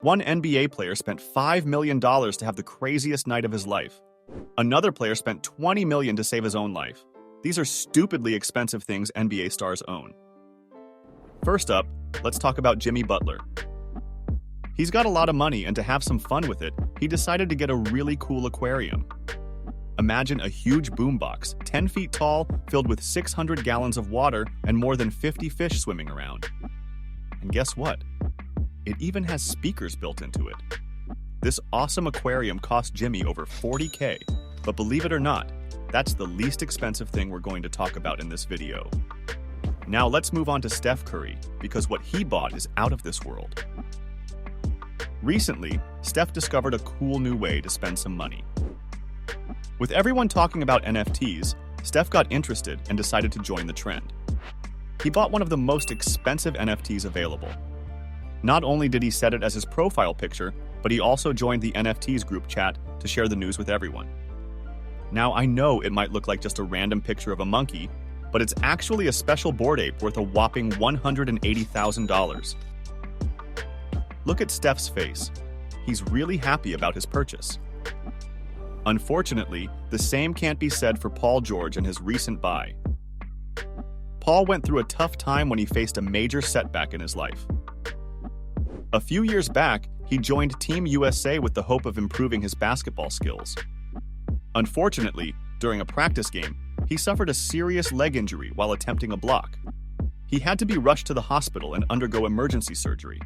One NBA player spent $5 million to have the craziest night of his life. Another player spent $20 million to save his own life. These are stupidly expensive things NBA stars own. First up, let's talk about Jimmy Butler. He's got a lot of money, and to have some fun with it, he decided to get a really cool aquarium. Imagine a huge boombox, 10 feet tall, filled with 600 gallons of water and more than 50 fish swimming around. And guess what? It even has speakers built into it. This awesome aquarium cost Jimmy over $40K, but believe it or not, that's the least expensive thing we're going to talk about in this video. Now let's move on to Steph Curry, because what he bought is out of this world. Recently, Steph discovered a cool new way to spend some money. With everyone talking about NFTs, Steph got interested and decided to join the trend. He bought one of the most expensive NFTs available. Not only did he set it as his profile picture, but he also joined the NFTs group chat to share the news with everyone. Now, I know it might look like just a random picture of a monkey, but it's actually a special Bored Ape worth a whopping $180,000. Look at Steph's face. He's really happy about his purchase. Unfortunately, the same can't be said for Paul George and his recent buy. Paul went through a tough time when he faced a major setback in his life. A few years back, he joined Team USA with the hope of improving his basketball skills. Unfortunately, during a practice game, he suffered a serious leg injury while attempting a block. He had to be rushed to the hospital and undergo emergency surgery.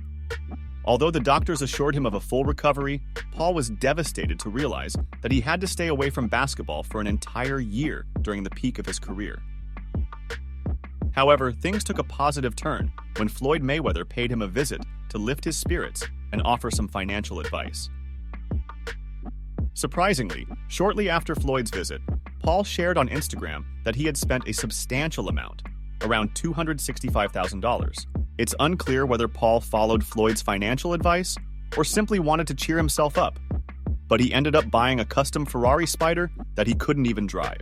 Although the doctors assured him of a full recovery, Paul was devastated to realize that he had to stay away from basketball for an entire year during the peak of his career. However, things took a positive turn when Floyd Mayweather paid him a visit to lift his spirits and offer some financial advice. Surprisingly, shortly after Floyd's visit, Paul shared on Instagram that he had spent a substantial amount, around $265,000. It's unclear whether Paul followed Floyd's financial advice or simply wanted to cheer himself up, but he ended up buying a custom Ferrari Spider that he couldn't even drive.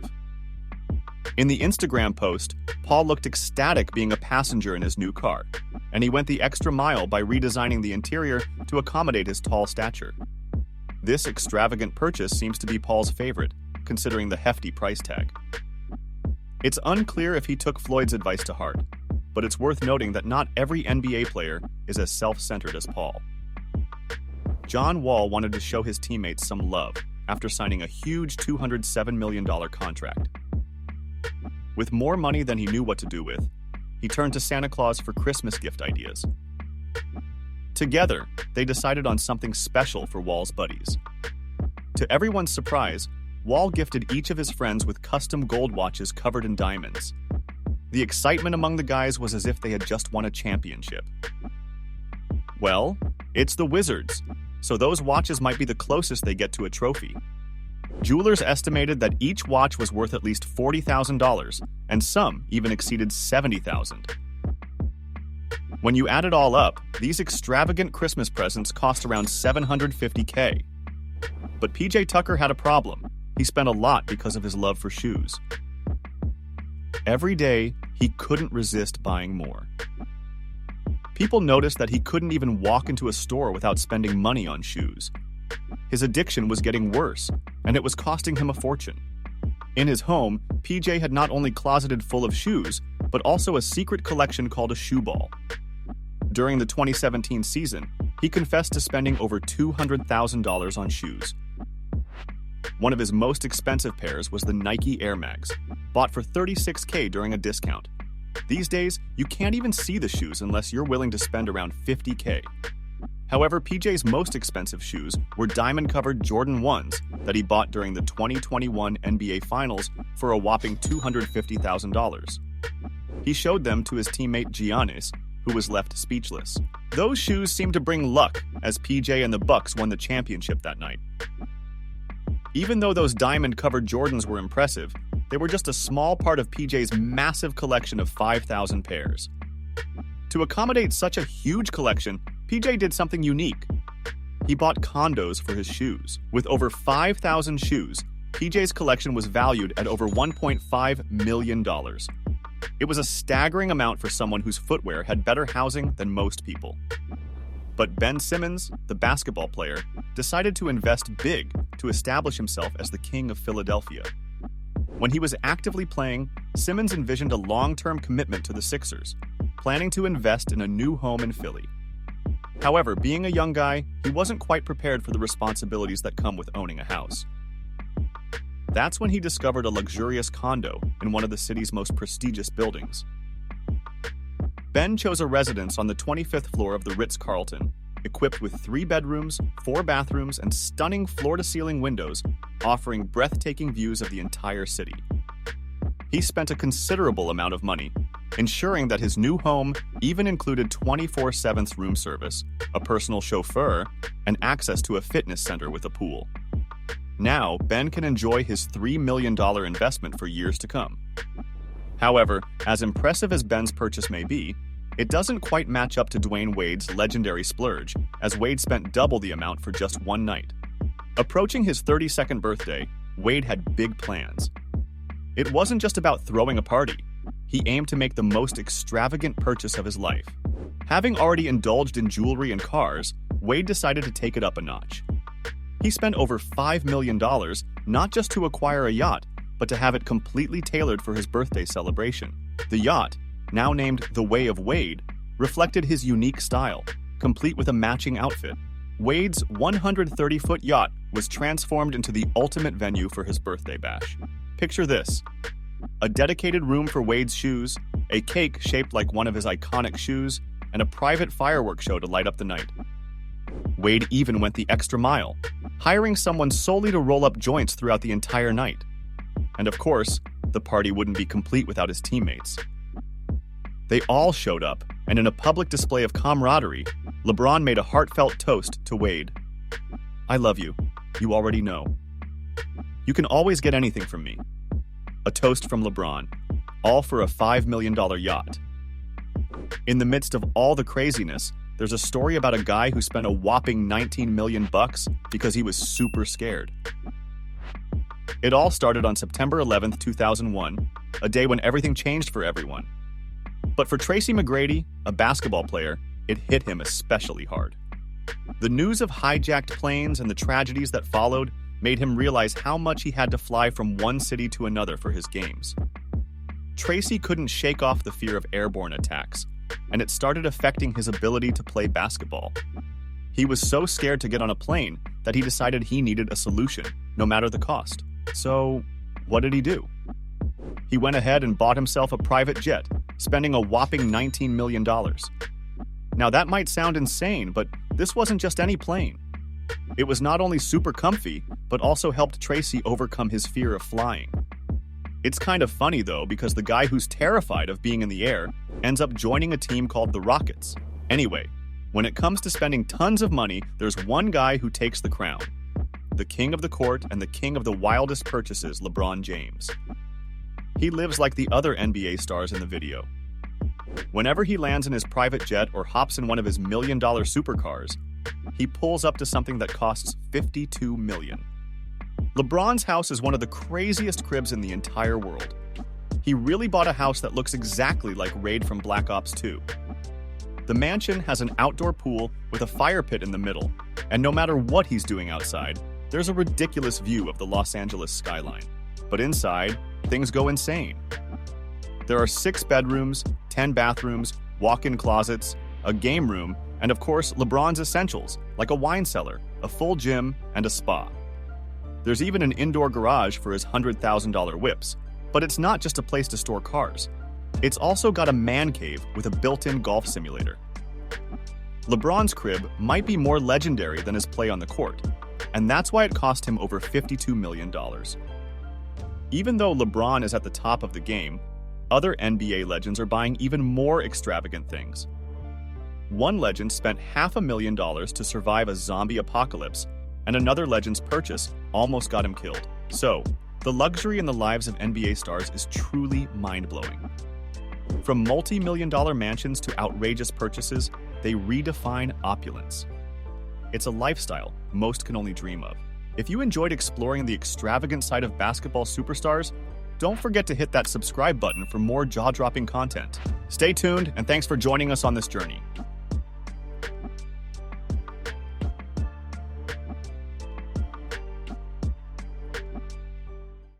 In the Instagram post, Paul looked ecstatic being a passenger in his new car, and he went the extra mile by redesigning the interior to accommodate his tall stature. This extravagant purchase seems to be Paul's favorite, considering the hefty price tag. It's unclear if he took Floyd's advice to heart, but it's worth noting that not every NBA player is as self-centered as Paul. John Wall wanted to show his teammates some love after signing a huge $207 million contract. With more money than he knew what to do with, he turned to Santa Claus for Christmas gift ideas. Together, they decided on something special for Wall's buddies. To everyone's surprise, Wall gifted each of his friends with custom gold watches covered in diamonds. The excitement among the guys was as if they had just won a championship. Well, it's the Wizards, so those watches might be the closest they get to a trophy. Jewelers estimated that each watch was worth at least $40,000, and some even exceeded $70,000. When you add it all up, these extravagant Christmas presents cost around $750K. But PJ Tucker had a problem. He spent a lot because of his love for shoes. Every day, he couldn't resist buying more. People noticed that he couldn't even walk into a store without spending money on shoes. His addiction was getting worse, and it was costing him a fortune. In his home, PJ had not only closeted full of shoes, but also a secret collection called a shoe ball. During the 2017 season, he confessed to spending over $200,000 on shoes. One of his most expensive pairs was the Nike Air Mags, bought for $36K during a discount. These days, you can't even see the shoes unless you're willing to spend around $50K. However, PJ's most expensive shoes were diamond-covered Jordan 1s that he bought during the 2021 NBA Finals for a whopping $250,000. He showed them to his teammate Giannis, who was left speechless. Those shoes seemed to bring luck as PJ and the Bucks won the championship that night. Even though those diamond-covered Jordans were impressive, they were just a small part of PJ's massive collection of 5,000 pairs. To accommodate such a huge collection, PJ did something unique. He bought condos for his shoes. With over 5,000 shoes, PJ's collection was valued at over $1.5 million. It was a staggering amount for someone whose footwear had better housing than most people. But Ben Simmons, the basketball player, decided to invest big to establish himself as the king of Philadelphia. When he was actively playing, Simmons envisioned a long-term commitment to the Sixers, planning to invest in a new home in Philly. However, being a young guy, he wasn't quite prepared for the responsibilities that come with owning a house. That's when he discovered a luxurious condo in one of the city's most prestigious buildings. Ben chose a residence on the 25th floor of the Ritz-Carlton, equipped with 3 bedrooms, 4 bathrooms, and stunning floor-to-ceiling windows, offering breathtaking views of the entire city. He spent a considerable amount of money, ensuring that his new home even included 24/7 room service, a personal chauffeur, and access to a fitness center with a pool. Now, Ben can enjoy his $3 million investment for years to come. However, as impressive as Ben's purchase may be, it doesn't quite match up to Dwayne Wade's legendary splurge, as Wade spent double the amount for just one night. Approaching his 32nd birthday, Wade had big plans. It wasn't just about throwing a party. He aimed to make the most extravagant purchase of his life. Having already indulged in jewelry and cars, Wade decided to take it up a notch. He spent over $5 million not just to acquire a yacht, but to have it completely tailored for his birthday celebration. The yacht, now named the Way of Wade, reflected his unique style, complete with a matching outfit. Wade's 130-foot yacht was transformed into the ultimate venue for his birthday bash. Picture this: a dedicated room for Wade's shoes, a cake shaped like one of his iconic shoes, and a private fireworks show to light up the night. Wade even went the extra mile, hiring someone solely to roll up joints throughout the entire night. And of course, the party wouldn't be complete without his teammates. They all showed up, and in a public display of camaraderie, LeBron made a heartfelt toast to Wade. "I love you. You already know. You can always get anything from me." A toast from LeBron, all for a $5 million yacht. In the midst of all the craziness, there's a story about a guy who spent a whopping $19 million because he was super scared. It all started on September 11, 2001, a day when everything changed for everyone. But for Tracy McGrady, a basketball player, it hit him especially hard. The news of hijacked planes and the tragedies that followed made him realize how much he had to fly from one city to another for his games. Tracy couldn't shake off the fear of airborne attacks, and it started affecting his ability to play basketball. He was so scared to get on a plane that he decided he needed a solution, no matter the cost. So, what did he do? He went ahead and bought himself a private jet, spending a whopping $19 million. Now that might sound insane, but this wasn't just any plane. It was not only super comfy, but also helped Tracy overcome his fear of flying. It's kind of funny though, because the guy who's terrified of being in the air ends up joining a team called the Rockets. Anyway, when it comes to spending tons of money, there's one guy who takes the crown. The king of the court and the king of the wildest purchases, LeBron James. He lives like the other NBA stars in the video. Whenever he lands in his private jet or hops in one of his $1 million supercars, he pulls up to something that costs $52 million. LeBron's house is one of the craziest cribs in the entire world. He really bought a house that looks exactly like Raid from Black Ops 2. The mansion has an outdoor pool with a fire pit in the middle, and no matter what he's doing outside, there's a ridiculous view of the Los Angeles skyline. But inside, things go insane. There are 6 bedrooms, 10 bathrooms, walk-in closets, a game room, and of course, LeBron's essentials, like a wine cellar, a full gym, and a spa. There's even an indoor garage for his $100,000 whips, but it's not just a place to store cars. It's also got a man cave with a built-in golf simulator. LeBron's crib might be more legendary than his play on the court, and that's why it cost him over $52 million. Even though LeBron is at the top of the game, other NBA legends are buying even more extravagant things. One legend spent $500,000 to survive a zombie apocalypse, and another legend's purchase almost got him killed. So, the luxury in the lives of NBA stars is truly mind-blowing. From multi-million-dollar mansions to outrageous purchases, they redefine opulence. It's a lifestyle most can only dream of. If you enjoyed exploring the extravagant side of basketball superstars, don't forget to hit that subscribe button for more jaw-dropping content. Stay tuned, and thanks for joining us on this journey.